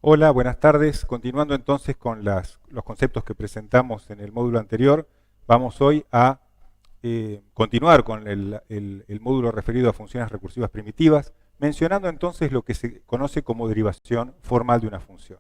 Hola, buenas tardes. Continuando entonces con los conceptos que presentamos en el módulo anterior, vamos hoy a continuar con el módulo referido a funciones recursivas primitivas, mencionando entonces lo que se conoce como derivación formal de una función.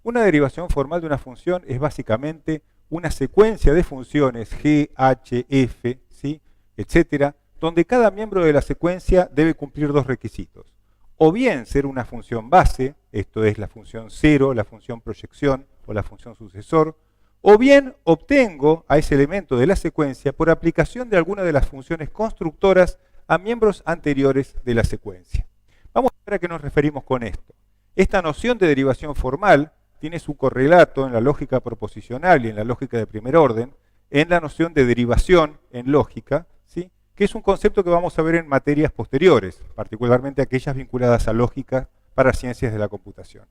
Una derivación formal de una función es básicamente una secuencia de funciones g, h, f, ¿sí?, etcétera, donde cada miembro de la secuencia debe cumplir dos requisitos. O bien ser una función base, esto es la función cero, la función proyección o la función sucesor, o bien obtengo a ese elemento de la secuencia por aplicación de alguna de las funciones constructoras a miembros anteriores de la secuencia. Vamos a ver a qué nos referimos con esto. Esta noción de derivación formal tiene su correlato en la lógica proposicional y en la lógica de primer orden, en la noción de derivación en lógica, ¿sí?, que es un concepto que vamos a ver en materias posteriores, particularmente aquellas vinculadas a lógica para ciencias de la computación.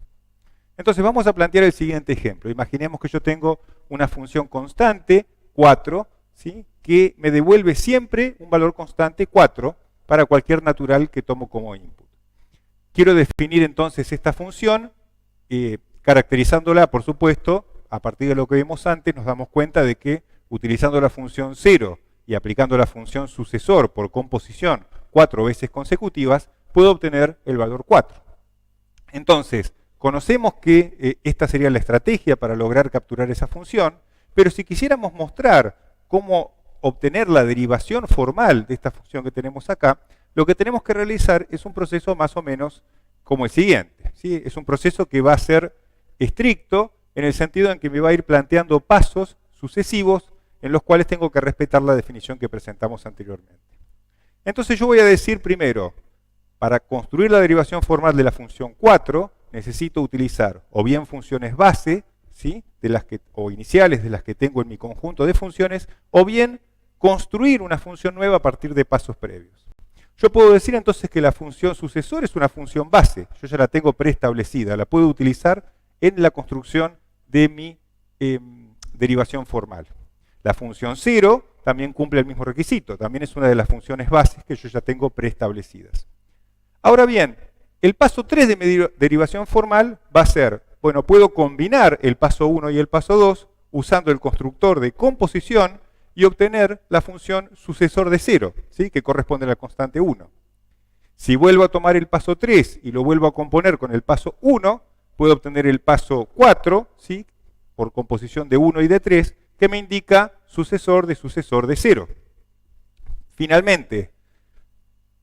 Entonces vamos a plantear el siguiente ejemplo. Imaginemos que yo tengo una función constante, 4, ¿sí?, que me devuelve siempre un valor constante, 4, para cualquier natural que tomo como input. Quiero definir entonces esta función, caracterizándola, por supuesto, a partir de lo que vimos antes, nos damos cuenta de que utilizando la función 0 y aplicando la función sucesor por composición 4 veces consecutivas, puedo obtener el valor 4. Entonces, conocemos que esta sería la estrategia para lograr capturar esa función, pero si quisiéramos mostrar cómo obtener la derivación formal de esta función que tenemos acá, lo que tenemos que realizar es un proceso más o menos como el siguiente, ¿sí? Es un proceso que va a ser estricto en el sentido en que me va a ir planteando pasos sucesivos en los cuales tengo que respetar la definición que presentamos anteriormente. Entonces yo voy a decir primero, para construir la derivación formal de la función 4, necesito utilizar o bien funciones base, ¿sí?, o iniciales de las que tengo en mi conjunto de funciones, o bien construir una función nueva a partir de pasos previos. Yo puedo decir entonces que la función sucesor es una función base, yo ya la tengo preestablecida, la puedo utilizar en la construcción de mi derivación formal. La función 0 también cumple el mismo requisito, también es una de las funciones bases que yo ya tengo preestablecidas. Ahora bien, el paso 3 de mi derivación formal va a ser, bueno, puedo combinar el paso 1 y el paso 2 usando el constructor de composición y obtener la función sucesor de 0, ¿sí?, que corresponde a la constante 1. Si vuelvo a tomar el paso 3 y lo vuelvo a componer con el paso 1, puedo obtener el paso 4, ¿sí?, por composición de 1 y de 3, que me indica sucesor de 0. Finalmente,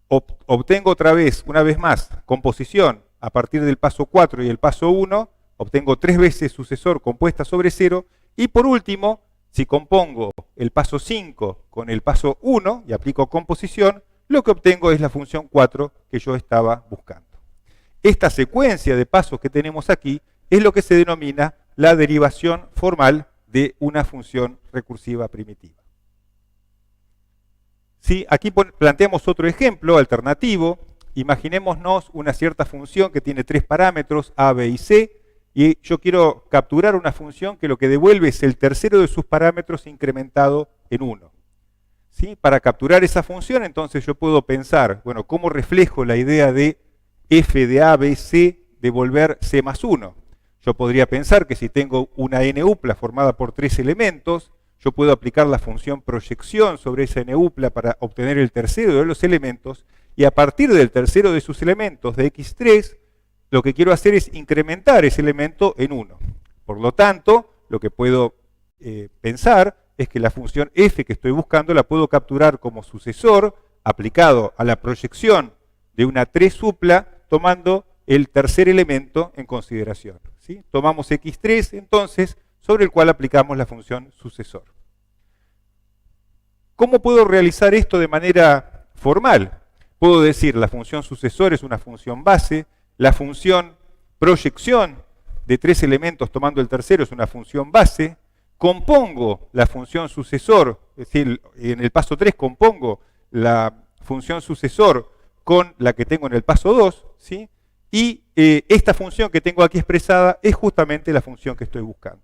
obtengo otra vez, una vez más, composición a partir del paso 4 y el paso 1, obtengo 3 veces sucesor compuesta sobre 0, y por último, si compongo el paso 5 con el paso 1 y aplico composición, lo que obtengo es la función 4 que yo estaba buscando. Esta secuencia de pasos que tenemos aquí es lo que se denomina la derivación formal de una función recursiva primitiva. ¿Sí? Aquí planteamos otro ejemplo alternativo. Imaginémonos una cierta función que tiene 3 parámetros, a, b y c, y yo quiero capturar una función que lo que devuelve es el tercero de sus parámetros incrementado en 1. ¿Sí? Para capturar esa función, entonces yo puedo pensar, bueno, ¿cómo reflejo la idea de f de a, b, c devolver c más 1? Yo podría pensar que si tengo una n-upla formada por 3 elementos, yo puedo aplicar la función proyección sobre esa n-upla para obtener el tercero de los elementos, y a partir del tercero de sus elementos de x3, lo que quiero hacer es incrementar ese elemento en 1. Por lo tanto, lo que puedo pensar es que la función f que estoy buscando la puedo capturar como sucesor aplicado a la proyección de una 3-upla tomando el tercer elemento en consideración, ¿sí? Tomamos x3 entonces, sobre el cual aplicamos la función sucesor. ¿Cómo puedo realizar esto de manera formal? Puedo decir la función sucesor es una función base, la función proyección de 3 elementos tomando el tercero es una función base, compongo la función sucesor, es decir, en el paso 3 compongo la función sucesor con la que tengo en el paso 2, ¿sí? Y esta función que tengo aquí expresada es justamente la función que estoy buscando.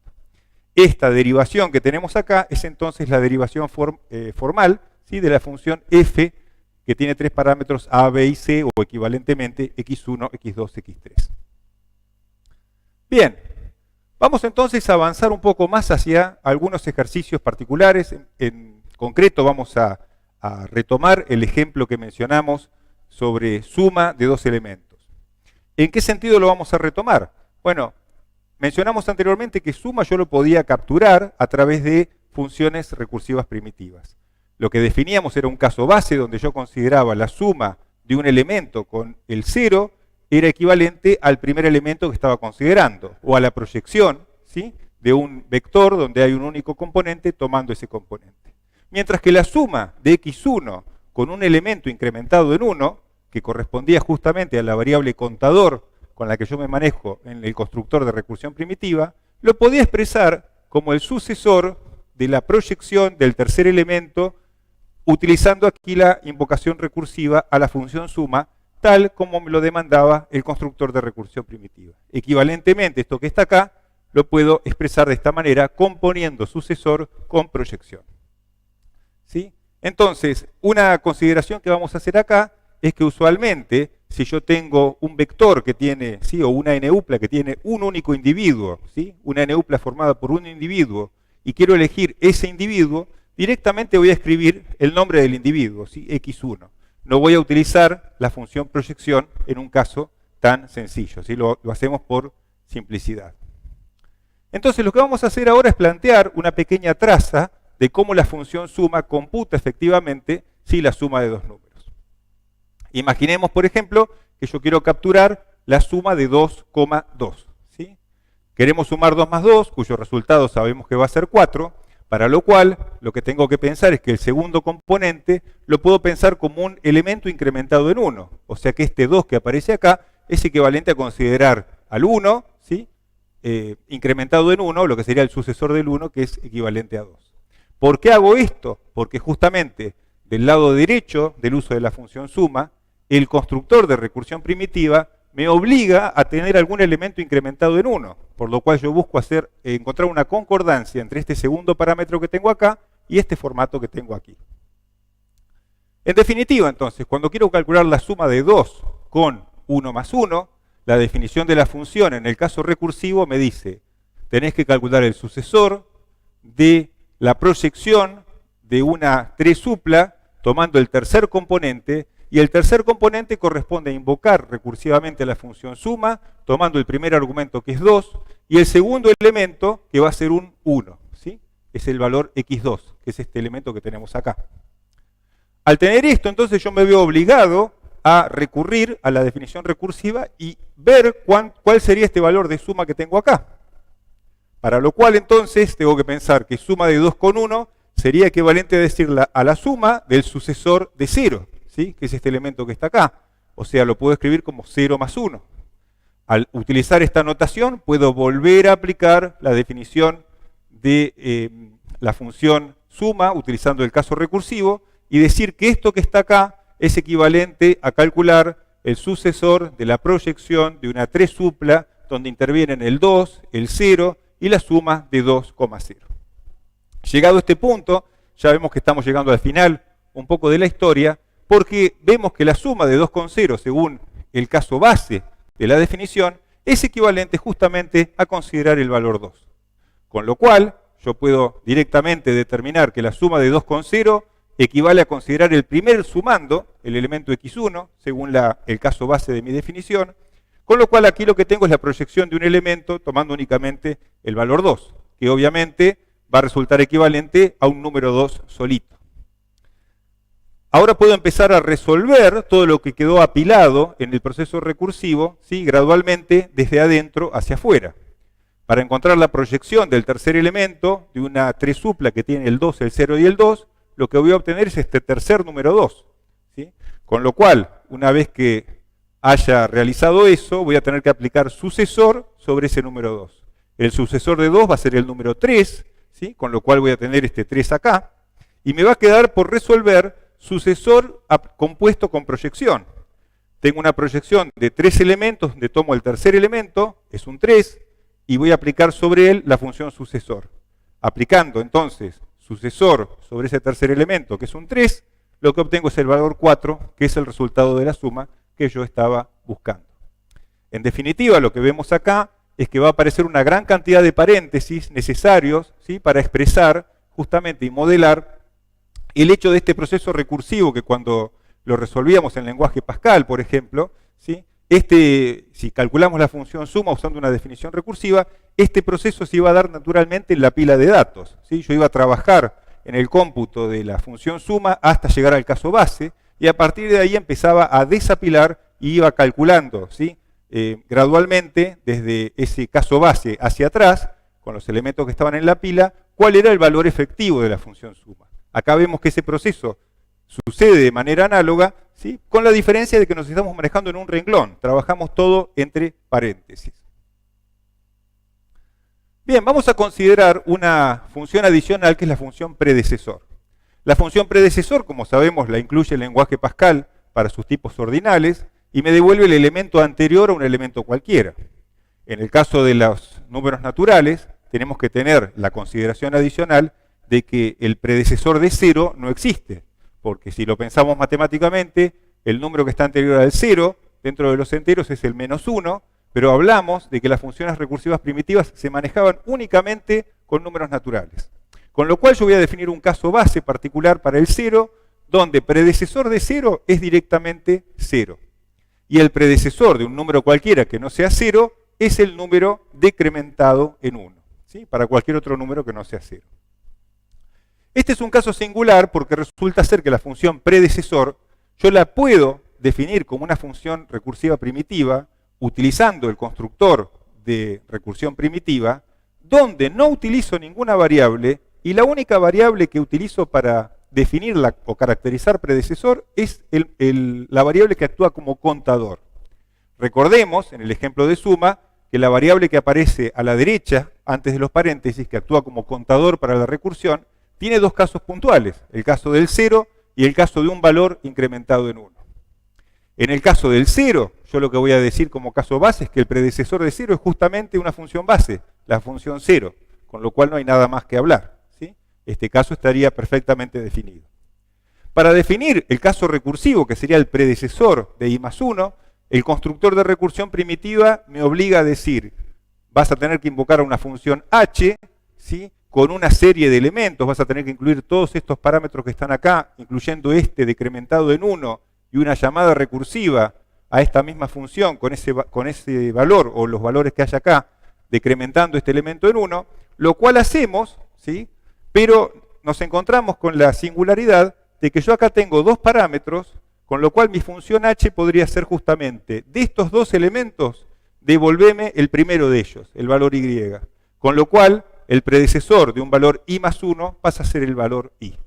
Esta derivación que tenemos acá es entonces la derivación formal, ¿sí?, de la función f, que tiene 3 parámetros a, b y c, o equivalentemente x1, x2, x3. Bien, vamos entonces a avanzar un poco más hacia algunos ejercicios particulares. En concreto vamos a retomar el ejemplo que mencionamos sobre suma de dos elementos. ¿En qué sentido lo vamos a retomar? Bueno, mencionamos anteriormente que suma yo lo podía capturar a través de funciones recursivas primitivas. Lo que definíamos era un caso base donde yo consideraba la suma de un elemento con el 0 era equivalente al primer elemento que estaba considerando, o a la proyección, ¿sí?, de un vector donde hay un único componente tomando ese componente. Mientras que la suma de x1 con un elemento incrementado en 1, que correspondía justamente a la variable contador con la que yo me manejo en el constructor de recursión primitiva, lo podía expresar como el sucesor de la proyección del tercer elemento, utilizando aquí la invocación recursiva a la función suma, tal como me lo demandaba el constructor de recursión primitiva. Equivalentemente, esto que está acá, lo puedo expresar de esta manera, componiendo sucesor con proyección. ¿Sí? Entonces, una consideración que vamos a hacer acá es que usualmente, si yo tengo un vector que tiene, ¿sí?, o una n-upla que tiene un único individuo, ¿sí?, una n-upla formada por un individuo, y quiero elegir ese individuo, directamente voy a escribir el nombre del individuo, ¿sí?, x1. No voy a utilizar la función proyección en un caso tan sencillo, ¿sí? Lo hacemos por simplicidad. Entonces lo que vamos a hacer ahora es plantear una pequeña traza de cómo la función suma computa efectivamente, ¿sí?, la suma de dos números. Imaginemos, por ejemplo, que yo quiero capturar la suma de 2,2. ¿Sí? Queremos sumar 2 más 2, cuyo resultado sabemos que va a ser 4, para lo cual lo que tengo que pensar es que el segundo componente lo puedo pensar como un elemento incrementado en 1. O sea que este 2 que aparece acá es equivalente a considerar al 1, ¿sí?, incrementado en 1, lo que sería el sucesor del 1, que es equivalente a 2. ¿Por qué hago esto? Porque justamente del lado derecho del uso de la función suma, el constructor de recursión primitiva me obliga a tener algún elemento incrementado en 1, por lo cual yo busco encontrar una concordancia entre este segundo parámetro que tengo acá y este formato que tengo aquí. En definitiva, entonces, cuando quiero calcular la suma de 2 con 1 más 1, la definición de la función en el caso recursivo me dice, tenés que calcular el sucesor de la proyección de una tresupla tomando el tercer componente, y el tercer componente corresponde a invocar recursivamente la función suma, tomando el primer argumento que es 2, y el segundo elemento que va a ser un 1, ¿sí?, es el valor x2, que es este elemento que tenemos acá. Al tener esto, entonces yo me veo obligado a recurrir a la definición recursiva y ver cuál sería este valor de suma que tengo acá. Para lo cual entonces tengo que pensar que suma de 2 con 1 sería equivalente a decir a la suma del sucesor de 0, ¿sí?, que es este elemento que está acá. O sea, lo puedo escribir como 0 más 1. Al utilizar esta notación puedo volver a aplicar la definición de la función suma utilizando el caso recursivo y decir que esto que está acá es equivalente a calcular el sucesor de la proyección de una tresupla donde intervienen el 2, el 0 y la suma de 2,0. Llegado a este punto, ya vemos que estamos llegando al final un poco de la historia, porque vemos que la suma de 2,0, según el caso base de la definición, es equivalente justamente a considerar el valor 2. Con lo cual, yo puedo directamente determinar que la suma de 2,0 equivale a considerar el primer sumando, el elemento x1, según el caso base de mi definición, con lo cual aquí lo que tengo es la proyección de un elemento tomando únicamente el valor 2, que obviamente va a resultar equivalente a un número 2 solito. Ahora puedo empezar a resolver todo lo que quedó apilado en el proceso recursivo, ¿sí?, gradualmente desde adentro hacia afuera. Para encontrar la proyección del tercer elemento de una tresupla que tiene el 2, el 0 y el 2, lo que voy a obtener es este tercer número 2. ¿Sí? Con lo cual, una vez que haya realizado eso, voy a tener que aplicar sucesor sobre ese número 2. El sucesor de 2 va a ser el número 3, ¿sí?, con lo cual voy a tener este 3 acá, y me va a quedar por resolver sucesor compuesto con proyección. Tengo una proyección de 3 elementos, donde tomo el tercer elemento, es un 3, y voy a aplicar sobre él la función sucesor. Aplicando entonces sucesor sobre ese tercer elemento, que es un 3, lo que obtengo es el valor 4, que es el resultado de la suma que yo estaba buscando. En definitiva, lo que vemos acá es que va a aparecer una gran cantidad de paréntesis necesarios, ¿sí?, para expresar justamente y modelar el hecho de este proceso recursivo que cuando lo resolvíamos en el lenguaje Pascal, por ejemplo, ¿sí?, si calculamos la función suma usando una definición recursiva, este proceso se iba a dar naturalmente en la pila de datos, ¿sí? Yo iba a trabajar en el cómputo de la función suma hasta llegar al caso base, y a partir de ahí empezaba a desapilar y iba calculando, ¿sí?, gradualmente desde ese caso base hacia atrás, con los elementos que estaban en la pila, cuál era el valor efectivo de la función suma. Acá vemos que ese proceso sucede de manera análoga, ¿sí?, con la diferencia de que nos estamos manejando en un renglón. Trabajamos todo entre paréntesis. Bien, vamos a considerar una función adicional que es la función predecesor. La función predecesor, como sabemos, la incluye el lenguaje Pascal para sus tipos ordinales y me devuelve el elemento anterior a un elemento cualquiera. En el caso de los números naturales, tenemos que tener la consideración adicional de que el predecesor de 0 no existe, porque si lo pensamos matemáticamente, el número que está anterior al 0 dentro de los enteros es el -1, pero hablamos de que las funciones recursivas primitivas se manejaban únicamente con números naturales. Con lo cual yo voy a definir un caso base particular para el 0, donde predecesor de 0 es directamente 0. Y el predecesor de un número cualquiera que no sea 0 es el número decrementado en 1, ¿sí?, para cualquier otro número que no sea 0. Este es un caso singular porque resulta ser que la función predecesor yo la puedo definir como una función recursiva primitiva utilizando el constructor de recursión primitiva, donde no utilizo ninguna variable y la única variable que utilizo para definirla o caracterizar predecesor es la variable que actúa como contador. Recordemos, en el ejemplo de suma, que la variable que aparece a la derecha, antes de los paréntesis, que actúa como contador para la recursión, tiene dos casos puntuales, el caso del 0 y el caso de un valor incrementado en 1. En el caso del 0, yo lo que voy a decir como caso base es que el predecesor de 0 es justamente una función base, la función 0, con lo cual no hay nada más que hablar, ¿sí? Este caso estaría perfectamente definido. Para definir el caso recursivo, que sería el predecesor de i+1, el constructor de recursión primitiva me obliga a decir, vas a tener que invocar a una función h, ¿sí?, con una serie de elementos, vas a tener que incluir todos estos parámetros que están acá, incluyendo este decrementado en 1, y una llamada recursiva a esta misma función con ese valor, o los valores que hay acá, decrementando este elemento en 1, lo cual hacemos, ¿sí?, pero nos encontramos con la singularidad de que yo acá tengo dos parámetros, con lo cual mi función h podría ser justamente, de estos dos elementos, devolveme el primero de ellos, el valor y. Con lo cual, el predecesor de un valor i+1 pasa a ser el valor i.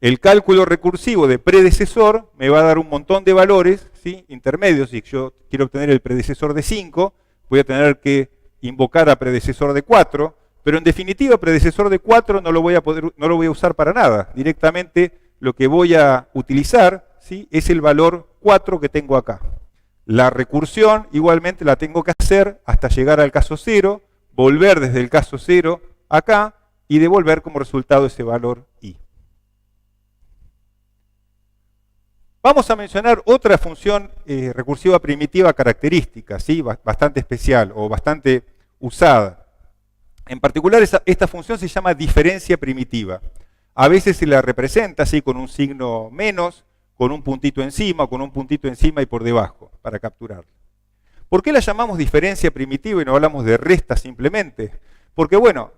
El cálculo recursivo de predecesor me va a dar un montón de valores, ¿sí?, intermedios. Si yo quiero obtener el predecesor de 5, voy a tener que invocar a predecesor de 4, pero en definitiva, predecesor de 4 no lo voy a usar para nada. Directamente lo que voy a utilizar, ¿sí?, es el valor 4 que tengo acá. La recursión igualmente la tengo que hacer hasta llegar al caso 0, volver desde el caso 0 acá y devolver como resultado ese valor i. Vamos a mencionar otra función recursiva primitiva característica, ¿sí?, bastante especial o bastante usada. En particular, esta función se llama diferencia primitiva. A veces se la representa así con un signo menos, con un puntito encima, o con un puntito encima y por debajo, para capturarla. ¿Por qué la llamamos diferencia primitiva y no hablamos de resta simplemente? Porque, bueno,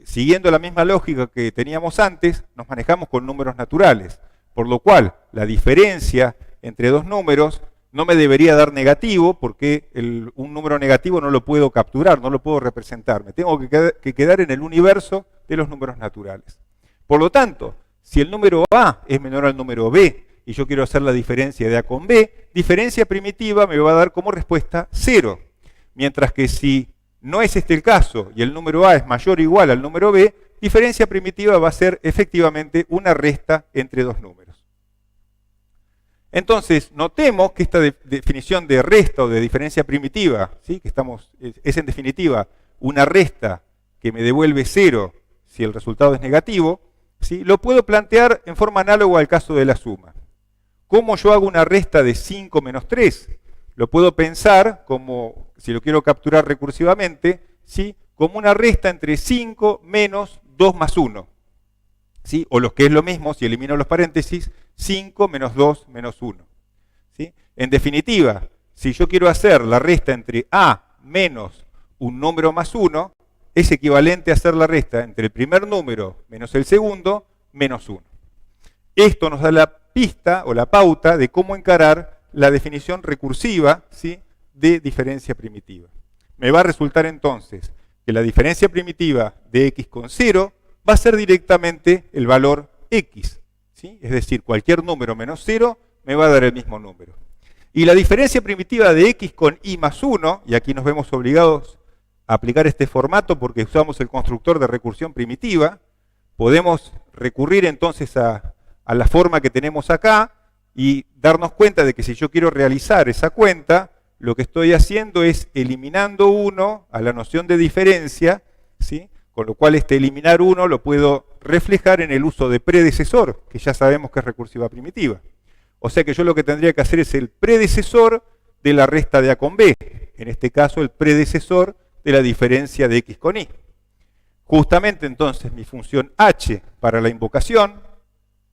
siguiendo la misma lógica que teníamos antes, nos manejamos con números naturales, por lo cual la diferencia entre dos números no me debería dar negativo, porque un número negativo no lo puedo capturar, no lo puedo representar. Me tengo que quedar en el universo de los números naturales. Por lo tanto, si el número A es menor al número B, y yo quiero hacer la diferencia de A con B, diferencia primitiva me va a dar como respuesta 0. Mientras que si no es este el caso, y el número A es mayor o igual al número B, diferencia primitiva va a ser efectivamente una resta entre dos números. Entonces, notemos que esta definición de resta o de diferencia primitiva, ¿sí?, que es en definitiva una resta que me devuelve 0 si el resultado es negativo, ¿sí?, lo puedo plantear en forma análoga al caso de la suma. ¿Cómo yo hago una resta de 5 menos 3? Lo puedo pensar como, si lo quiero capturar recursivamente, ¿sí? Como una resta entre 5 menos 2 más 1. ¿Sí? O lo que es lo mismo, si elimino los paréntesis, 5 menos 2 menos 1. ¿Sí? En definitiva, si yo quiero hacer la resta entre A menos un número más 1, es equivalente a hacer la resta entre el primer número menos el segundo menos 1. Esto nos da la pista o la pauta de cómo encarar la definición recursiva, ¿sí? De diferencia primitiva. Me va a resultar entonces que la diferencia primitiva de x con 0 va a ser directamente el valor x. ¿Sí? Es decir, cualquier número menos 0 me va a dar el mismo número. Y la diferencia primitiva de x con y más 1, y aquí nos vemos obligados a aplicar este formato porque usamos el constructor de recursión primitiva, podemos recurrir entonces a la forma que tenemos acá y darnos cuenta de que si yo quiero realizar esa cuenta, lo que estoy haciendo es eliminando 1 a la noción de diferencia, ¿sí? Con lo cual este eliminar 1 lo puedo reflejar en el uso de predecesor, que ya sabemos que es recursiva primitiva. O sea que yo lo que tendría que hacer es el predecesor de la resta de A con B. En este caso, el predecesor de la diferencia de x con y. Justamente entonces mi función h para la invocación,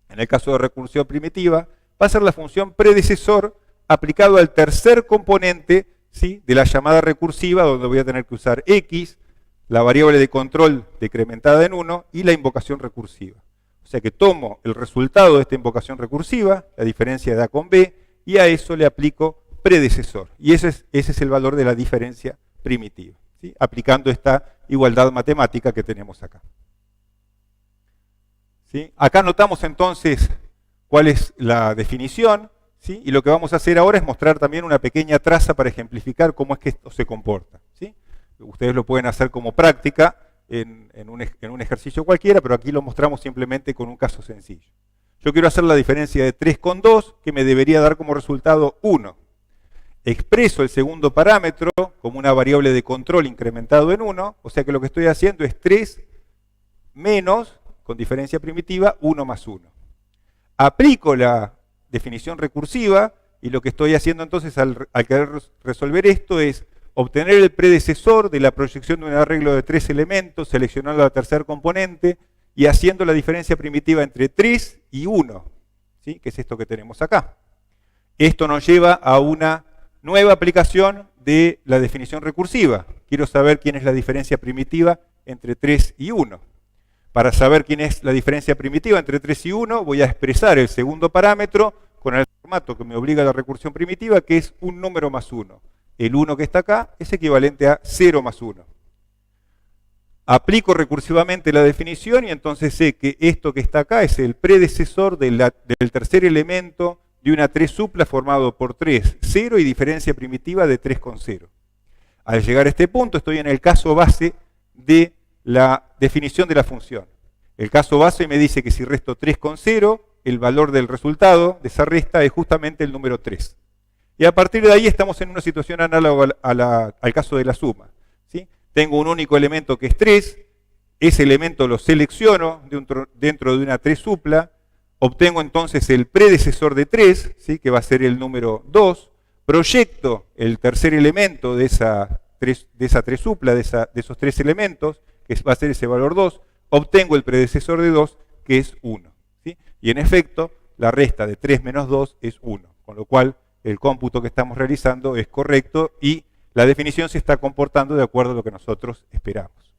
en el caso de recursión primitiva, va a ser la función predecesor aplicado al tercer componente, ¿sí? De la llamada recursiva, donde voy a tener que usar x, la variable de control decrementada en 1 y la invocación recursiva. O sea que tomo el resultado de esta invocación recursiva, la diferencia de A con B, y a eso le aplico predecesor. Y ese es el valor de la diferencia primitiva, ¿sí? Aplicando esta igualdad matemática que tenemos acá. ¿Sí? Acá notamos entonces cuál es la definición, ¿sí? Y lo que vamos a hacer ahora es mostrar también una pequeña traza para ejemplificar cómo es que esto se comporta, ¿sí? Ustedes lo pueden hacer como práctica en un ejercicio cualquiera, pero aquí lo mostramos simplemente con un caso sencillo. Yo quiero hacer la diferencia de 3 con 2, que me debería dar como resultado 1. Expreso el segundo parámetro como una variable de control incrementado en 1, o sea que lo que estoy haciendo es 3 menos, con diferencia primitiva, 1 más 1. Aplico la definición recursiva y lo que estoy haciendo entonces al querer resolver esto es obtener el predecesor de la proyección de un arreglo de 3 elementos, seleccionando la tercer componente y haciendo la diferencia primitiva entre 3 y 1, ¿sí? Que es esto que tenemos acá. Esto nos lleva a una nueva aplicación de la definición recursiva. Quiero saber quién es la diferencia primitiva entre 3 y 1. Para saber quién es la diferencia primitiva entre 3 y 1, voy a expresar el segundo parámetro con el formato que me obliga a la recursión primitiva, que es un número más 1. El 1 que está acá es equivalente a 0 más 1. Aplico recursivamente la definición y entonces sé que esto que está acá es el predecesor del tercer elemento de una 3 supla formado por 3, 0 y diferencia primitiva de 3 con 0. Al llegar a este punto estoy en el caso base de la definición de la función. El caso base me dice que si resto 3 con 0, el valor del resultado de esa resta es justamente el número 3. Y a partir de ahí estamos en una situación análoga al caso de la suma, ¿sí? Tengo un único elemento que es 3, ese elemento lo selecciono dentro de una 3 supla, obtengo entonces el predecesor de 3, ¿sí? Que va a ser el número 2, proyecto el tercer elemento de esa 3 supla, de esos 3 elementos, que va a ser ese valor 2, obtengo el predecesor de 2, que es 1. ¿Sí? Y en efecto, la resta de 3 menos 2 es 1, con lo cual el cómputo que estamos realizando es correcto y la definición se está comportando de acuerdo a lo que nosotros esperamos.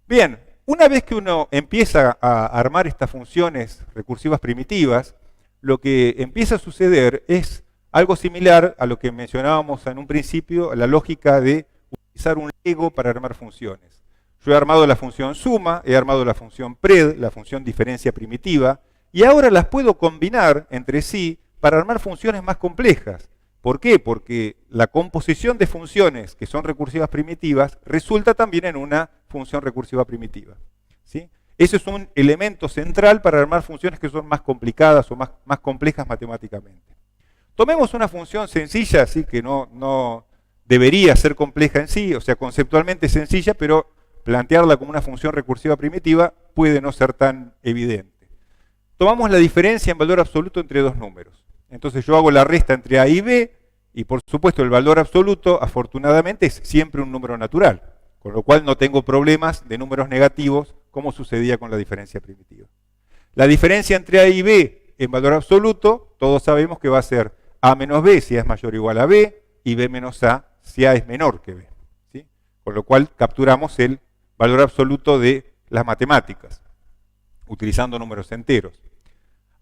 Bien, una vez que uno empieza a armar estas funciones recursivas primitivas, lo que empieza a suceder es algo similar a lo que mencionábamos en un principio, la lógica de utilizar un Lego para armar funciones. Yo he armado la función suma, he armado la función pred, la función diferencia primitiva, y ahora las puedo combinar entre sí para armar funciones más complejas. ¿Por qué? Porque la composición de funciones que son recursivas primitivas resulta también en una función recursiva primitiva. ¿Sí? Ese es un elemento central para armar funciones que son más complicadas o más complejas matemáticamente. Tomemos una función sencilla, así que no debería ser compleja en sí, o sea, conceptualmente sencilla, pero plantearla como una función recursiva primitiva puede no ser tan evidente. Tomamos la diferencia en valor absoluto entre dos números. Entonces yo hago la resta entre A y B, y por supuesto el valor absoluto, afortunadamente, es siempre un número natural, con lo cual no tengo problemas de números negativos, como sucedía con la diferencia primitiva. La diferencia entre A y B en valor absoluto, todos sabemos que va a ser A menos B si A es mayor o igual a B, y B menos A si A es menor que B. ¿Sí? Con lo cual capturamos el valor absoluto de las matemáticas, utilizando números enteros.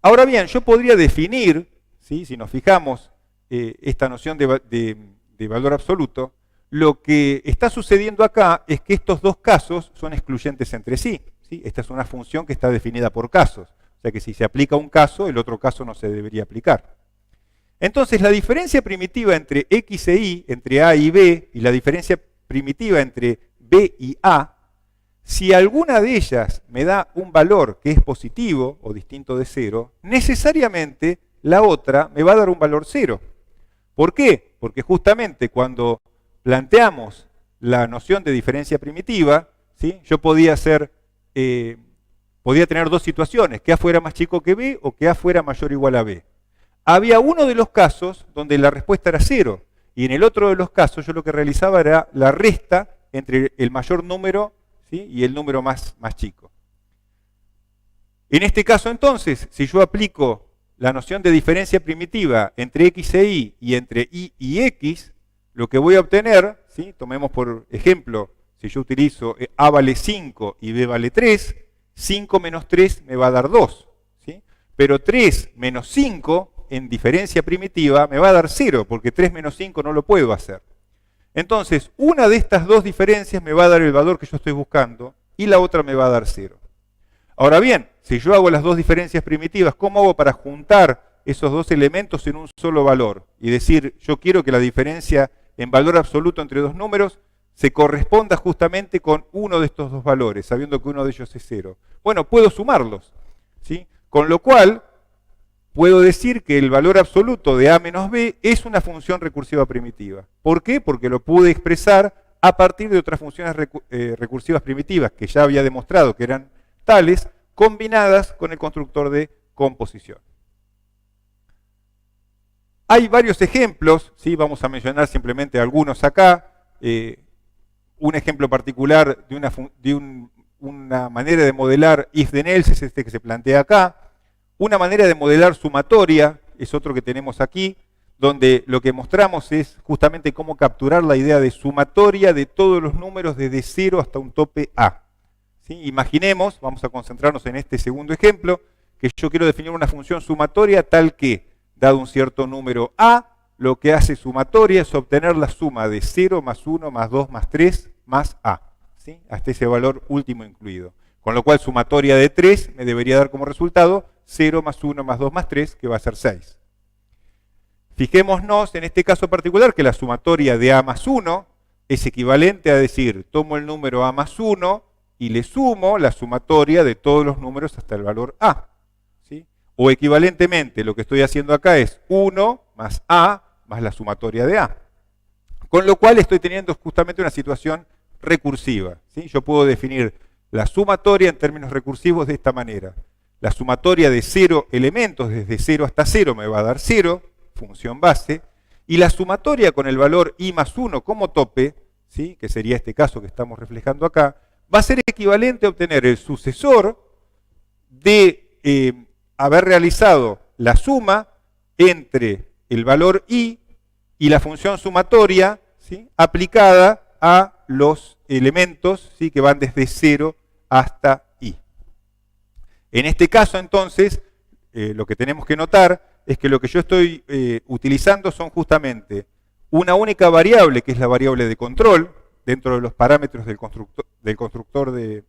Ahora bien, yo podría definir, ¿sí? Si nos fijamos, esta noción de valor absoluto, lo que está sucediendo acá es que estos dos casos son excluyentes entre sí. ¿Sí? Esta es una función que está definida por casos. O sea que si se aplica un caso, el otro caso no se debería aplicar. Entonces, la diferencia primitiva entre X e Y, entre A y B, y la diferencia primitiva entre B y A, si alguna de ellas me da un valor que es positivo o distinto de 0, necesariamente la otra me va a dar un valor 0. ¿Por qué? Porque justamente cuando planteamos la noción de diferencia primitiva, ¿sí? Yo podía tener dos situaciones, que A fuera más chico que B o que A fuera mayor o igual a B. Había uno de los casos donde la respuesta era 0, y en el otro de los casos yo lo que realizaba era la resta entre el mayor número, ¿sí? Y el número más chico. En este caso entonces, si yo aplico la noción de diferencia primitiva entre X e Y entre Y y X, lo que voy a obtener, ¿sí? Tomemos por ejemplo, si yo utilizo A vale 5 y B vale 3, 5 menos 3 me va a dar 2. ¿Sí? Pero 3 menos 5 en diferencia primitiva me va a dar 0, porque 3 menos 5 no lo puedo hacer. Entonces, una de estas dos diferencias me va a dar el valor que yo estoy buscando y la otra me va a dar 0. Ahora bien, si yo hago las dos diferencias primitivas, ¿cómo hago para juntar esos dos elementos en un solo valor? Y decir, yo quiero que la diferencia en valor absoluto entre dos números se corresponda justamente con uno de estos dos valores, sabiendo que uno de ellos es 0. Bueno, puedo sumarlos, ¿sí? Con lo cual, puedo decir que el valor absoluto de A menos B es una función recursiva primitiva. ¿Por qué? Porque lo pude expresar a partir de otras funciones recursivas primitivas que ya había demostrado que eran tales, combinadas con el constructor de composición. Hay varios ejemplos, ¿sí? Vamos a mencionar simplemente algunos acá. Un ejemplo particular de una manera de modelar if then else es este que se plantea acá. Una manera de modelar sumatoria es otro que tenemos aquí, donde lo que mostramos es justamente cómo capturar la idea de sumatoria de todos los números desde 0 hasta un tope A. ¿Sí? Imaginemos, vamos a concentrarnos en este segundo ejemplo, que yo quiero definir una función sumatoria tal que, dado un cierto número A, lo que hace sumatoria es obtener la suma de 0 más 1 más 2 más 3 más A, ¿sí? Hasta ese valor último incluido. Con lo cual sumatoria de 3 me debería dar como resultado 0 más 1 más 2 más 3, que va a ser 6. Fijémonos en este caso particular que la sumatoria de A más 1 es equivalente a decir, tomo el número A más 1 y le sumo la sumatoria de todos los números hasta el valor A. ¿Sí? O equivalentemente, lo que estoy haciendo acá es 1 más A más la sumatoria de A. Con lo cual estoy teniendo justamente una situación recursiva. ¿Sí? Yo puedo definir la sumatoria en términos recursivos de esta manera. La sumatoria de 0 elementos desde 0 hasta 0 me va a dar 0, función base, y la sumatoria con el valor I más 1 como tope, ¿sí? Que sería este caso que estamos reflejando acá, va a ser equivalente a obtener el sucesor de haber realizado la suma entre el valor I y la función sumatoria, ¿sí? Aplicada a los elementos, ¿sí? Que van desde 0 hasta I. En este caso, entonces, lo que tenemos que notar es que lo que yo estoy utilizando son justamente una única variable, que es la variable de control, dentro de los parámetros del constructor de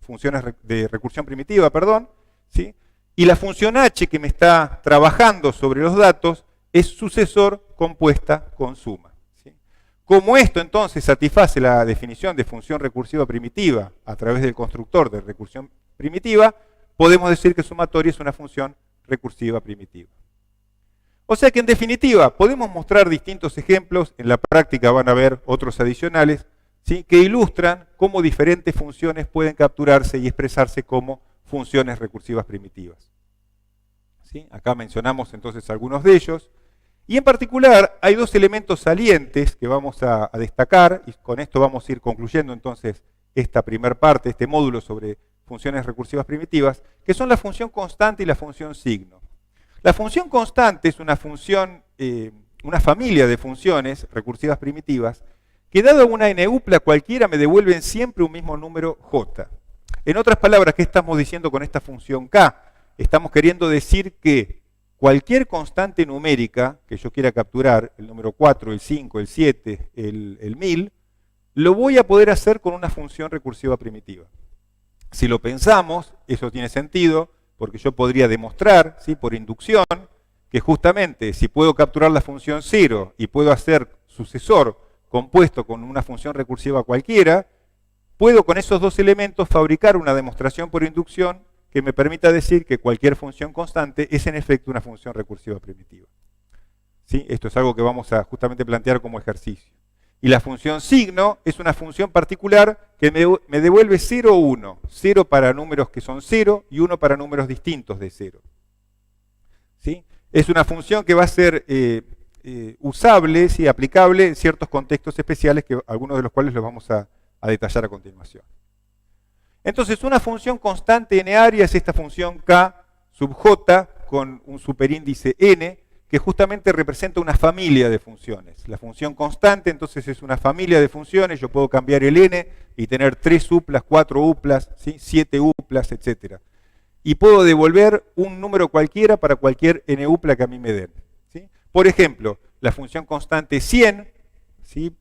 funciones de recursión primitiva, perdón, ¿sí? Y la función h que me está trabajando sobre los datos es sucesor compuesta con suma. ¿Sí? Como esto entonces satisface la definición de función recursiva primitiva a través del constructor de recursión primitiva, podemos decir que sumatoria es una función recursiva primitiva. O sea que en definitiva podemos mostrar distintos ejemplos, en la práctica van a ver otros adicionales, ¿sí? Que ilustran cómo diferentes funciones pueden capturarse y expresarse como funciones recursivas primitivas. ¿sí? Acá mencionamos entonces algunos de ellos. Y en particular hay dos elementos salientes que vamos a destacar, y con esto vamos a ir concluyendo entonces esta primera parte, este módulo sobre funciones recursivas primitivas, que son la función constante y la función signo. La función constante es una función, una familia de funciones recursivas primitivas, que dado una n-upla cualquiera me devuelven siempre un mismo número j. En otras palabras, ¿qué estamos diciendo con esta función k? Estamos queriendo decir que cualquier constante numérica que yo quiera capturar, el número 4, el 5, el 7, el 1000, lo voy a poder hacer con una función recursiva primitiva. Si lo pensamos, eso tiene sentido, porque yo podría demostrar, ¿sí?, por inducción, que justamente si puedo capturar la función 0 y puedo hacer sucesor compuesto con una función recursiva cualquiera, puedo con esos dos elementos fabricar una demostración por inducción que me permita decir que cualquier función constante es en efecto una función recursiva primitiva. ¿Sí? Esto es algo que vamos a justamente plantear como ejercicio. Y la función signo es una función particular que me devuelve 0 o 1. 0 para números que son 0 y 1 para números distintos de 0. ¿Sí? Es una función que va a ser usable, ¿sí?, aplicable en ciertos contextos especiales, que algunos de los cuales los vamos a detallar a continuación. Entonces, una función constante n-área es esta función k sub j con un superíndice n, que justamente representa una familia de funciones. La función constante, entonces, es una familia de funciones. Yo puedo cambiar el n y tener 3 uplas, 4 uplas, ¿sí?, 7 uplas, etc. Y puedo devolver un número cualquiera para cualquier n upla que a mí me den. ¿Sí? Por ejemplo, la función constante 100, ¿sí?,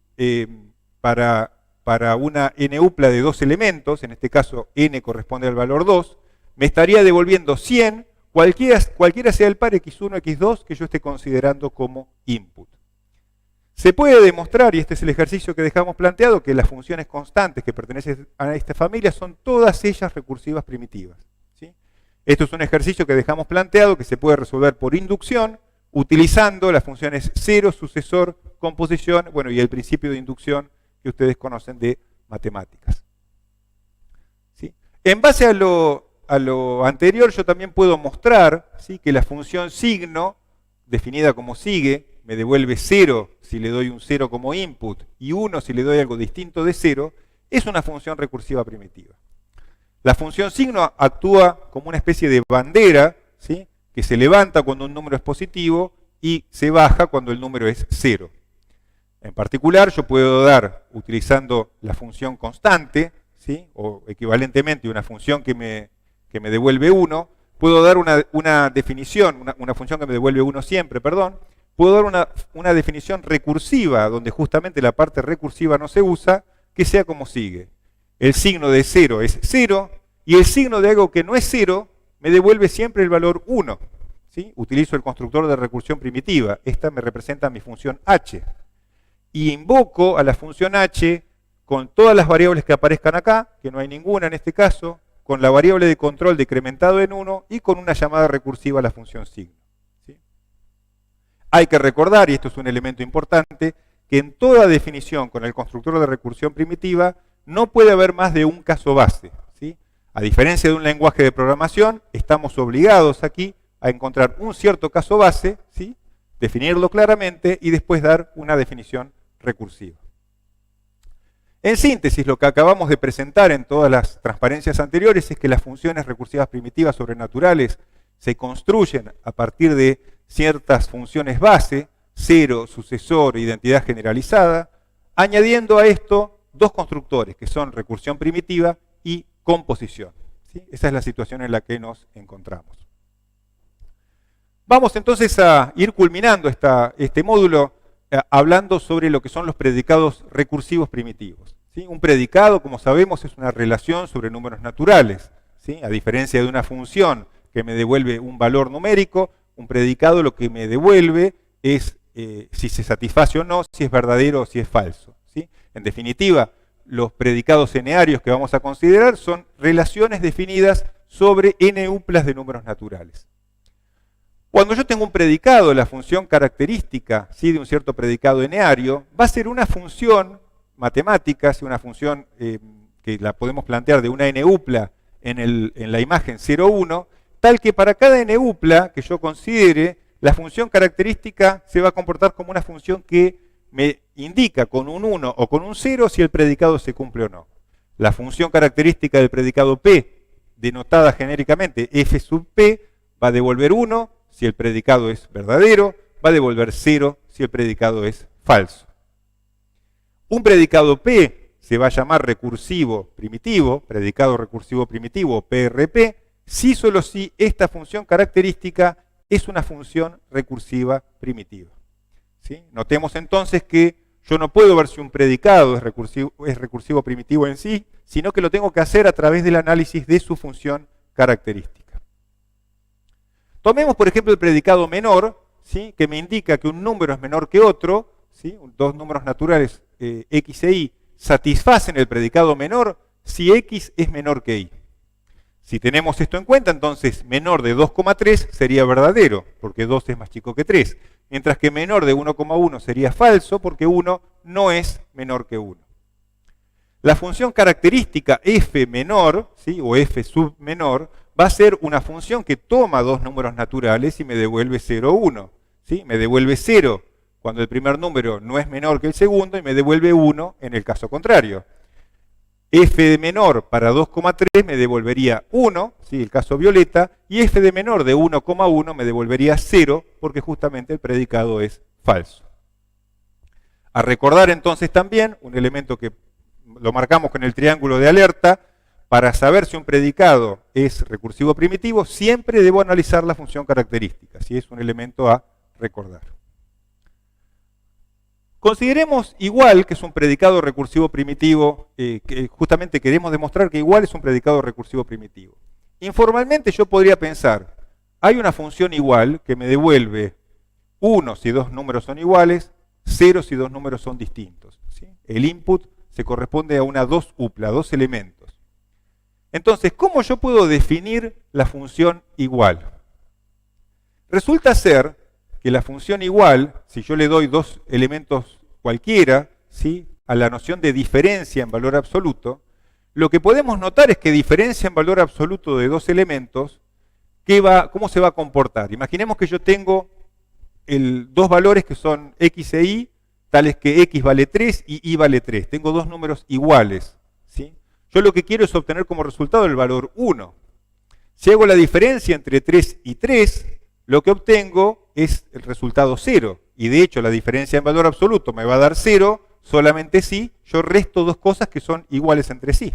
para una n-upla de dos elementos, en este caso n corresponde al valor 2, me estaría devolviendo 100, cualquiera sea el par x1, x2 que yo esté considerando como input. Se puede demostrar, y este es el ejercicio que dejamos planteado, que las funciones constantes que pertenecen a esta familia son todas ellas recursivas primitivas. ¿Sí? Esto es un ejercicio que dejamos planteado, que se puede resolver por inducción, utilizando las funciones 0, sucesor, composición, bueno, y el principio de inducción que ustedes conocen de matemáticas. ¿Sí? En base a lo anterior, yo también puedo mostrar, ¿sí?, que la función signo, definida como sigue, me devuelve 0 si le doy un 0 como input y 1 si le doy algo distinto de 0, es una función recursiva primitiva. La función signo actúa como una especie de bandera, ¿sí?, que se levanta cuando un número es positivo y se baja cuando el número es 0. En particular, yo puedo dar, utilizando la función constante, ¿sí?, o equivalentemente una función que me devuelve 1, puedo dar una definición, una función que me devuelve 1 siempre, perdón, puedo dar una definición recursiva, donde justamente la parte recursiva no se usa, que sea como sigue. El signo de 0 es 0, y el signo de algo que no es 0 me devuelve siempre el valor 1. ¿Sí? Utilizo el constructor de recursión primitiva. Esta me representa mi función h. Y invoco a la función h con todas las variables que aparezcan acá, que no hay ninguna en este caso, con la variable de control decrementado en 1 y con una llamada recursiva a la función signo. ¿Sí? Hay que recordar, y esto es un elemento importante, que en toda definición con el constructor de recursión primitiva no puede haber más de un caso base. ¿Sí? A diferencia de un lenguaje de programación, estamos obligados aquí a encontrar un cierto caso base, ¿sí?, definirlo claramente y después dar una definición recursiva. En síntesis, lo que acabamos de presentar en todas las transparencias anteriores es que las funciones recursivas primitivas sobrenaturales se construyen a partir de ciertas funciones base, 0, sucesor, identidad generalizada, añadiendo a esto dos constructores, que son recursión primitiva y composición. ¿Sí? Esa es la situación en la que nos encontramos. Vamos entonces a ir culminando este módulo hablando sobre lo que son los predicados recursivos primitivos. ¿Sí? Un predicado, como sabemos, es una relación sobre números naturales. ¿Sí? A diferencia de una función que me devuelve un valor numérico, un predicado lo que me devuelve es si se satisface o no, si es verdadero o si es falso. ¿Sí? En definitiva, los predicados n-arios que vamos a considerar son relaciones definidas sobre n uplas de números naturales. Cuando yo tengo un predicado, la función característica, ¿sí?, de un cierto predicado n-ario, va a ser una función matemática, ¿sí?, una función que la podemos plantear de una n-upla en la imagen 0,1, tal que para cada n upla que yo considere, la función característica se va a comportar como una función que me indica con un 1 o con un 0 si el predicado se cumple o no. La función característica del predicado P, denotada genéricamente f sub P, va a devolver 1 si el predicado es verdadero, va a devolver 0 si el predicado es falso. Un predicado P se va a llamar recursivo primitivo, predicado recursivo primitivo, PRP, si solo si esta función característica es una función recursiva primitiva. ¿Sí? Notemos entonces que yo no puedo ver si un predicado es recursivo primitivo en sí, sino que lo tengo que hacer a través del análisis de su función característica. Tomemos, por ejemplo, el predicado menor, ¿sí? Que me indica que un número es menor que otro, ¿sí? Dos números naturales, x e y, satisfacen el predicado menor si x es menor que y. Si tenemos esto en cuenta, entonces menor de 2,3 sería verdadero, porque 2 es más chico que 3. Mientras que menor de 1,1 sería falso, porque 1 no es menor que 1. La función característica f menor, ¿sí? O f sub menor, va a ser una función que toma dos números naturales y me devuelve 0, 1. ¿Sí? Me devuelve 0 cuando el primer número no es menor que el segundo y me devuelve 1 en el caso contrario. F de menor para 2,3 me devolvería 1, ¿sí? El caso violeta, y f de menor de 1,1 me devolvería 0, porque justamente el predicado es falso. A recordar entonces también, un elemento que lo marcamos con el triángulo de alerta, para saber si un predicado es recursivo primitivo, siempre debo analizar la función característica, ¿sí? Es un elemento a recordar. Consideremos igual que es un predicado recursivo primitivo, que justamente queremos demostrar que igual es un predicado recursivo primitivo. Informalmente yo podría pensar, hay una función igual que me devuelve 1 si dos números son iguales, 0 si dos números son distintos. ¿Sí? El input se corresponde a una 2 upla, dos elementos. Entonces, ¿cómo yo puedo definir la función igual? Resulta ser que la función igual, si yo le doy dos elementos cualquiera, ¿sí? A la noción de diferencia en valor absoluto, lo que podemos notar es que diferencia en valor absoluto de dos elementos, ¿cómo se va a comportar? Imaginemos que yo tengo dos valores que son x e y, tales que x vale 3 y y vale 3. Tengo dos números iguales. ¿Sí? Yo lo que quiero es obtener como resultado el valor 1. Si hago la diferencia entre 3 y 3, lo que obtengo es el resultado 0. Y de hecho la diferencia en valor absoluto me va a dar 0 solamente si yo resto dos cosas que son iguales entre sí.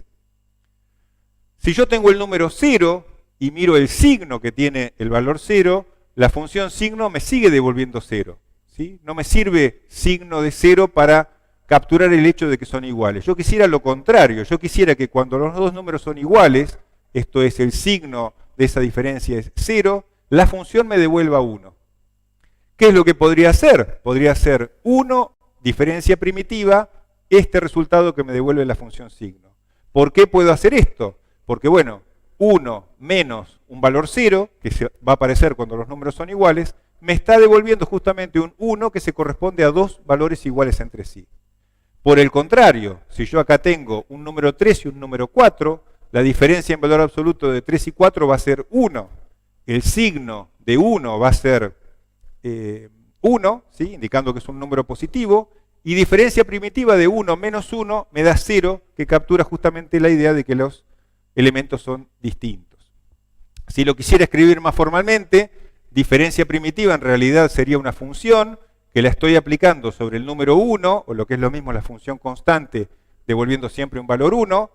Si yo tengo el número 0 y miro el signo que tiene el valor 0, la función signo me sigue devolviendo 0. ¿Sí? No me sirve signo de 0 para capturar el hecho de que son iguales. Yo quisiera lo contrario. Yo quisiera que cuando los dos números son iguales, esto es el signo de esa diferencia es 0, la función me devuelva 1. ¿Qué es lo que podría hacer? Podría ser 1, diferencia primitiva, este resultado que me devuelve la función signo. ¿Por qué puedo hacer esto? Porque, bueno, 1 menos un valor 0, que va a aparecer cuando los números son iguales, me está devolviendo justamente un 1 que se corresponde a dos valores iguales entre sí. Por el contrario, si yo acá tengo un número 3 y un número 4, la diferencia en valor absoluto de 3 y 4 va a ser 1. El signo de 1 va a ser 1, ¿sí? Indicando que es un número positivo, y diferencia primitiva de 1 menos 1 me da 0, que captura justamente la idea de que los elementos son distintos. Si lo quisiera escribir más formalmente, diferencia primitiva en realidad sería una función que la estoy aplicando sobre el número 1, o lo que es lo mismo la función constante, devolviendo siempre un valor 1,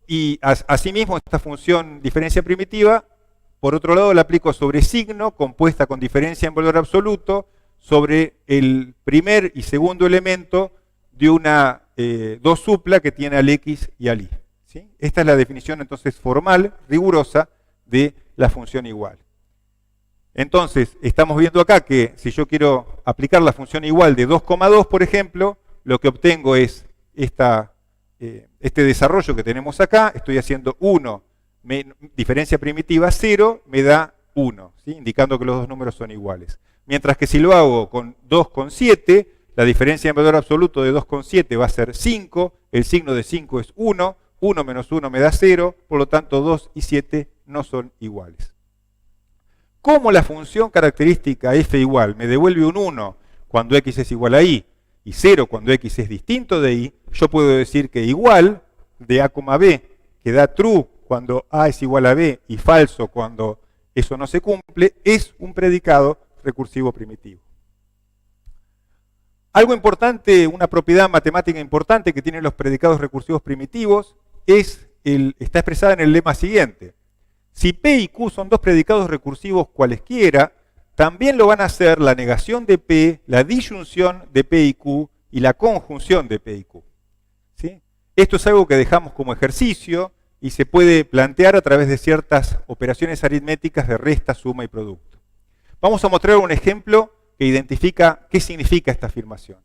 y asimismo esta función diferencia primitiva, por otro lado la aplico sobre signo, compuesta con diferencia en valor absoluto, sobre el primer y segundo elemento de una 2 supla que tiene al x y al y. ¿Sí? Esta es la definición entonces formal, rigurosa, de la función igual. Entonces, estamos viendo acá que si yo quiero aplicar la función igual de 2,2, por ejemplo, lo que obtengo es este desarrollo que tenemos acá. Estoy haciendo 1, diferencia primitiva 0, me da 1, ¿sí? Indicando que los dos números son iguales. Mientras que si lo hago con 2,7, la diferencia en valor absoluto de 2,7 va a ser 5, el signo de 5 es 1, 1 menos 1 me da 0, por lo tanto 2 y 7 no son iguales. Como la función característica f igual me devuelve un 1 cuando x es igual a y, y 0 cuando x es distinto de y, yo puedo decir que igual de a, b, que da true cuando a es igual a b y falso cuando eso no se cumple, es un predicado recursivo primitivo. Algo importante, una propiedad matemática importante que tienen los predicados recursivos primitivos está expresada en el lema siguiente. Si P y Q son dos predicados recursivos cualesquiera, también lo van a hacer la negación de P, la disyunción de P y Q y la conjunción de P y Q. ¿Sí? Esto es algo que dejamos como ejercicio y se puede plantear a través de ciertas operaciones aritméticas de resta, suma y producto. Vamos a mostrar un ejemplo que identifica qué significa esta afirmación.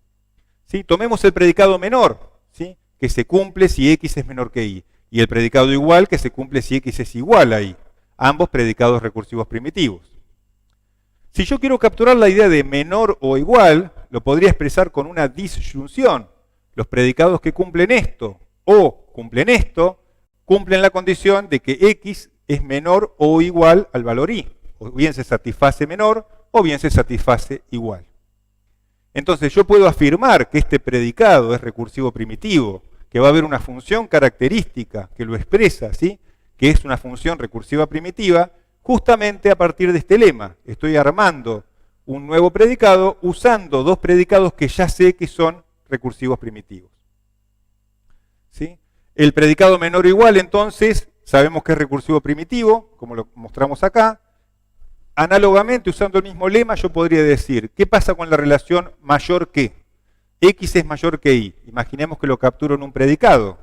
¿Sí? Tomemos el predicado menor, ¿sí? Que se cumple si x es menor que y, y el predicado igual, que se cumple si x es igual a y, ambos predicados recursivos primitivos. Si yo quiero capturar la idea de menor o igual, lo podría expresar con una disyunción. Los predicados que cumplen esto o cumplen esto, cumplen la condición de que x es menor o igual al valor y, o bien se satisface menor o bien se satisface igual. Entonces yo puedo afirmar que este predicado es recursivo primitivo, que va a haber una función característica que lo expresa, ¿sí? Que es una función recursiva primitiva, justamente a partir de este lema. Estoy armando un nuevo predicado usando dos predicados que ya sé que son recursivos primitivos. ¿Sí? El predicado menor o igual, entonces, sabemos que es recursivo primitivo, como lo mostramos acá. Análogamente, usando el mismo lema, yo podría decir, ¿qué pasa con la relación mayor que? X es mayor que y. Imaginemos que lo capturo en un predicado.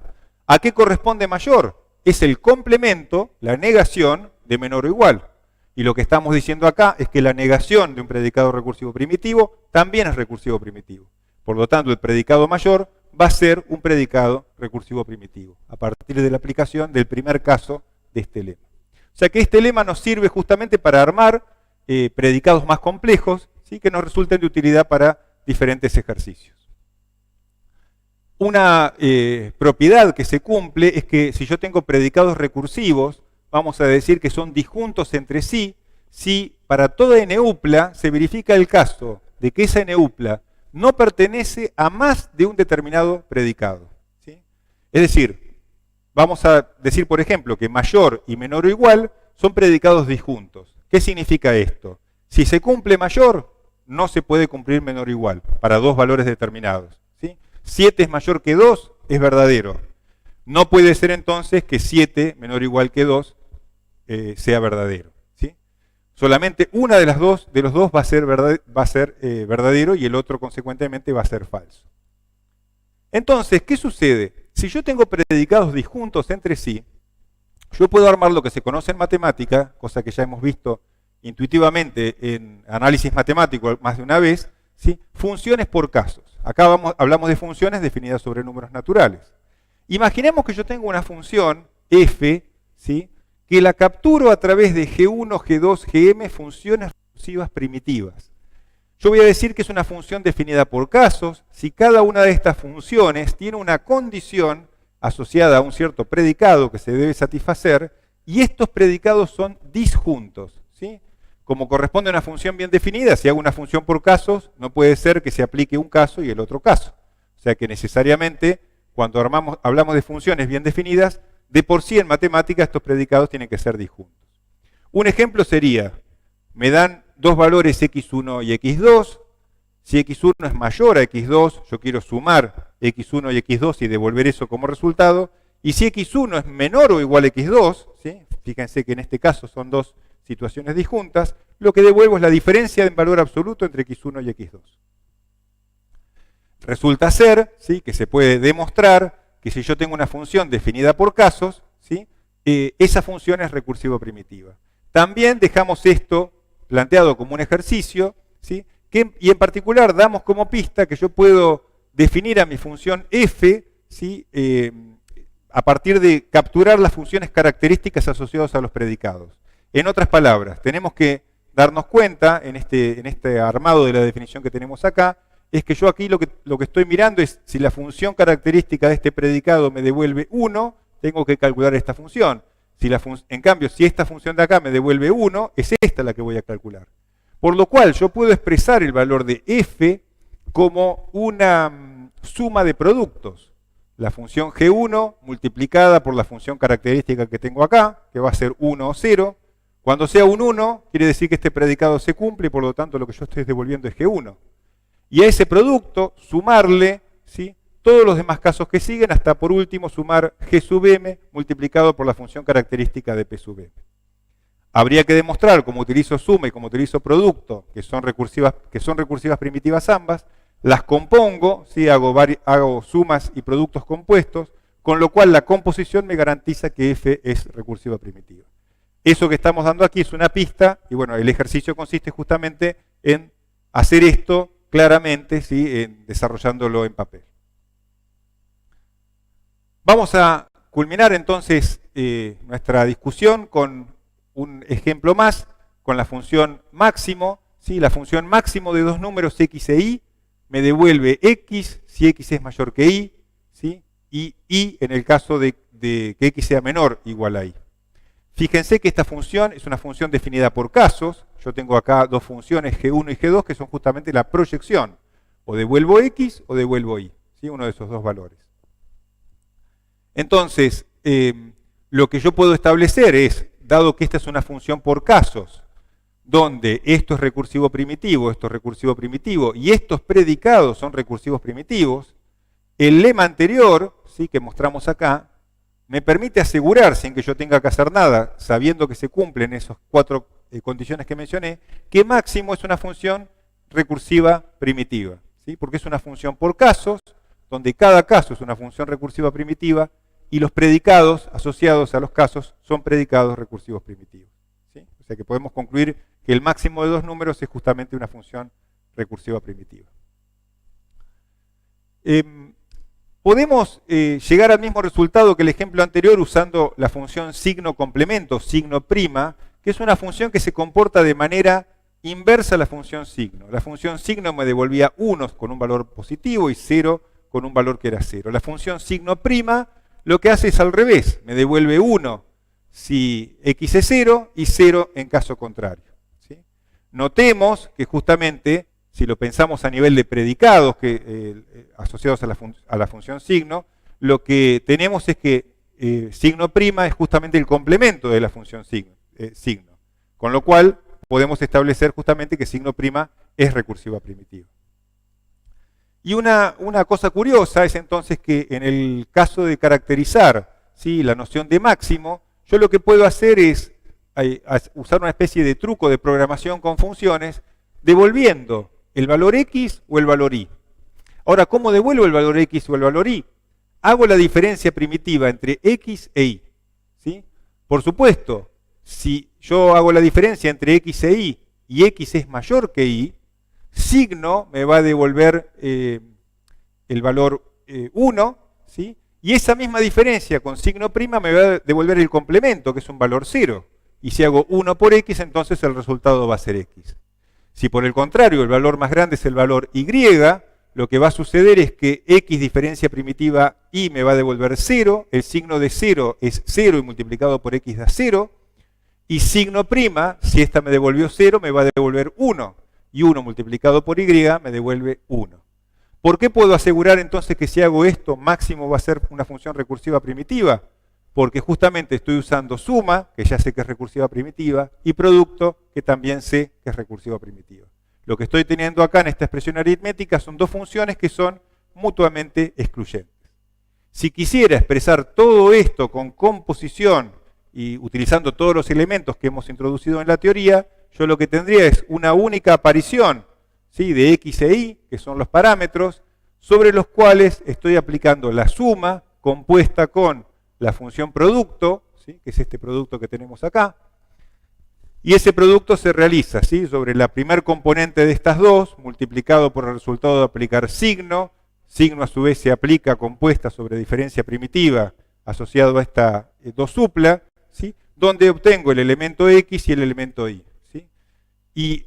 ¿A qué corresponde mayor? Es el complemento, la negación de menor o igual. Y lo que estamos diciendo acá es que la negación de un predicado recursivo primitivo también es recursivo primitivo. Por lo tanto, el predicado mayor va a ser un predicado recursivo primitivo, a partir de la aplicación del primer caso de este lema. O sea que este lema nos sirve justamente para armar predicados más complejos, ¿sí? Que nos resulten de utilidad para diferentes ejercicios. Una propiedad que se cumple es que si yo tengo predicados recursivos, vamos a decir que son disjuntos entre sí, si para toda n-upla se verifica el caso de que esa n-upla no pertenece a más de un determinado predicado. ¿Sí? Es decir, vamos a decir, por ejemplo, que mayor y menor o igual son predicados disjuntos. ¿Qué significa esto? Si se cumple mayor, no se puede cumplir menor o igual, para dos valores determinados. ¿Sí? 7 es mayor que 2, es verdadero. No puede ser entonces que 7 menor o igual que 2 sea verdadero. ¿Sí? Solamente una de los dos va a ser verdadero y el otro, consecuentemente, va a ser falso. Entonces, ¿qué sucede? Si yo tengo predicados disjuntos entre sí, yo puedo armar lo que se conoce en matemática, cosa que ya hemos visto intuitivamente en análisis matemático más de una vez, ¿sí? Funciones por casos. Acá hablamos de funciones definidas sobre números naturales. Imaginemos que yo tengo una función f, ¿sí? Que la capturo a través de G1, G2, Gm, funciones recursivas primitivas. Yo voy a decir que es una función definida por casos si cada una de estas funciones tiene una condición asociada a un cierto predicado que se debe satisfacer, y estos predicados son disjuntos. ¿Sí? Como corresponde a una función bien definida, si hago una función por casos, no puede ser que se aplique un caso y el otro caso. O sea que necesariamente, cuando hablamos de funciones bien definidas, de por sí en matemática estos predicados tienen que ser disjuntos. Un ejemplo sería, me dan dos valores x1 y x2, si x1 es mayor a x2, yo quiero sumar x1 y x2 y devolver eso como resultado, y si x1 es menor o igual a x2, ¿sí? Fíjense que en este caso son dos situaciones disjuntas, lo que devuelvo es la diferencia en valor absoluto entre x1 y x2. Resulta ser, ¿sí? Que se puede demostrar que si yo tengo una función definida por casos, ¿sí? Esa función es recursiva primitiva. También dejamos esto planteado como un ejercicio, ¿sí? Y en particular damos como pista que yo puedo definir a mi función f, ¿sí? A partir de capturar las funciones características asociadas a los predicados. En otras palabras, tenemos que darnos cuenta, en este armado de la definición que tenemos acá, es que yo aquí lo que estoy mirando es si la función característica de este predicado me devuelve 1 tengo que calcular esta función. En cambio, si esta función de acá me devuelve 1, es esta la que voy a calcular. Por lo cual, yo puedo expresar el valor de f como una suma de productos. La función g1 multiplicada por la función característica que tengo acá, que va a ser 1 o 0. Cuando sea un 1, quiere decir que este predicado se cumple y por lo tanto lo que yo estoy devolviendo es g1. Y a ese producto sumarle, ¿sí?, todos los demás casos que siguen, hasta por último sumar g sub m multiplicado por la función característica de p sub m. Habría que demostrar, como utilizo suma y como utilizo producto, que son recursivas primitivas ambas, las compongo, ¿sí?, hago sumas y productos compuestos, con lo cual la composición me garantiza que f es recursiva primitiva. Eso que estamos dando aquí es una pista, y bueno, el ejercicio consiste justamente en hacer esto claramente, ¿sí?, desarrollándolo en papel. Vamos a culminar entonces nuestra discusión con un ejemplo más, con la función máximo. ¿Sí? La función máximo de dos números x e y me devuelve x si x es mayor que y, ¿sí?, y y en el caso de que x sea menor o igual a y. Fíjense que esta función es una función definida por casos. Yo tengo acá dos funciones g1 y g2 que son justamente la proyección. O devuelvo x o devuelvo y, ¿sí?, uno de esos dos valores. Entonces, lo que yo puedo establecer es, dado que esta es una función por casos, donde esto es recursivo primitivo y estos predicados son recursivos primitivos, el lema anterior, ¿sí?, que mostramos acá, me permite asegurar, sin que yo tenga que hacer nada, sabiendo que se cumplen esas cuatro condiciones que mencioné, que máximo es una función recursiva primitiva, ¿sí?, porque es una función por casos, donde cada caso es una función recursiva primitiva, y los predicados asociados a los casos son predicados recursivos primitivos. ¿Sí? O sea que podemos concluir que el máximo de dos números es justamente una función recursiva primitiva. Podemos llegar al mismo resultado que el ejemplo anterior usando la función signo complemento, signo prima, que es una función que se comporta de manera inversa a la función signo. La función signo me devolvía 1 con un valor positivo y 0 con un valor que era 0. La función signo prima lo que hace es al revés, me devuelve 1 si x es 0 y 0 en caso contrario. ¿Sí? Notemos que justamente, si lo pensamos a nivel de predicados asociados a la función signo, lo que tenemos es que signo prima es justamente el complemento de la función signo. Con lo cual, podemos establecer justamente que signo prima es recursiva primitiva. Y una cosa curiosa es entonces que en el caso de caracterizar, ¿sí?, la noción de máximo, yo lo que puedo hacer es usar una especie de truco de programación con funciones, devolviendo el valor x o el valor y. Ahora, ¿cómo devuelvo el valor x o el valor y? Hago la diferencia primitiva entre x e y. ¿Sí? Por supuesto, si yo hago la diferencia entre x e y x es mayor que y, signo me va a devolver el valor 1, ¿sí? Y esa misma diferencia con signo prima me va a devolver el complemento, que es un valor 0. Y si hago 1 por x, entonces el resultado va a ser x. Si por el contrario el valor más grande es el valor y, lo que va a suceder es que x diferencia primitiva y me va a devolver 0, el signo de 0 es 0 y multiplicado por x da 0, y signo prima, si esta me devolvió 0, me va a devolver 1. Y 1 multiplicado por y me devuelve 1. ¿Por qué puedo asegurar entonces que si hago esto, máximo va a ser una función recursiva primitiva? Porque justamente estoy usando suma, que ya sé que es recursiva primitiva, y producto, que también sé que es recursiva primitiva. Lo que estoy teniendo acá en esta expresión aritmética son dos funciones que son mutuamente excluyentes. Si quisiera expresar todo esto con composición y utilizando todos los elementos que hemos introducido en la teoría, yo lo que tendría es una única aparición, ¿sí?, de x e y, que son los parámetros, sobre los cuales estoy aplicando la suma compuesta con la función producto, ¿sí?, que es este producto que tenemos acá, y ese producto se realiza, ¿sí?, sobre la primer componente de estas dos, multiplicado por el resultado de aplicar signo, signo a su vez se aplica compuesta sobre diferencia primitiva asociado a esta 2 supla, ¿sí?, donde obtengo el elemento x y el elemento y. Y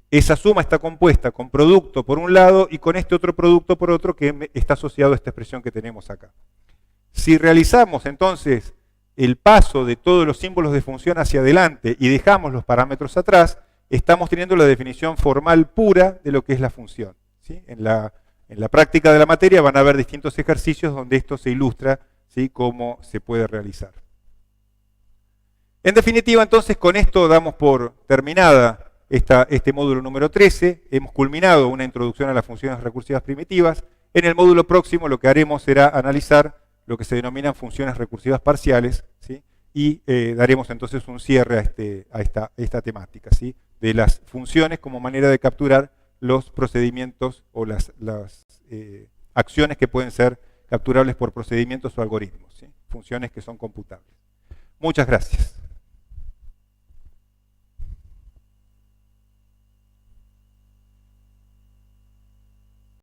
esa suma está compuesta con producto por un lado y con este otro producto por otro que está asociado a esta expresión que tenemos acá. Si realizamos entonces el paso de todos los símbolos de función hacia adelante y dejamos los parámetros atrás, estamos teniendo la definición formal pura de lo que es la función, ¿sí? En la práctica de la materia van a haber distintos ejercicios donde esto se ilustra, ¿sí? Cómo se puede realizar. En definitiva, entonces, con esto damos por terminada este módulo número 13. Hemos culminado una introducción a las funciones recursivas primitivas. En el módulo próximo lo que haremos será analizar lo que se denominan funciones recursivas parciales, ¿sí? Y daremos entonces un cierre a esta temática, ¿sí? De las funciones como manera de capturar los procedimientos o las acciones que pueden ser capturables por procedimientos o algoritmos, ¿sí? Funciones que son computables. Muchas gracias.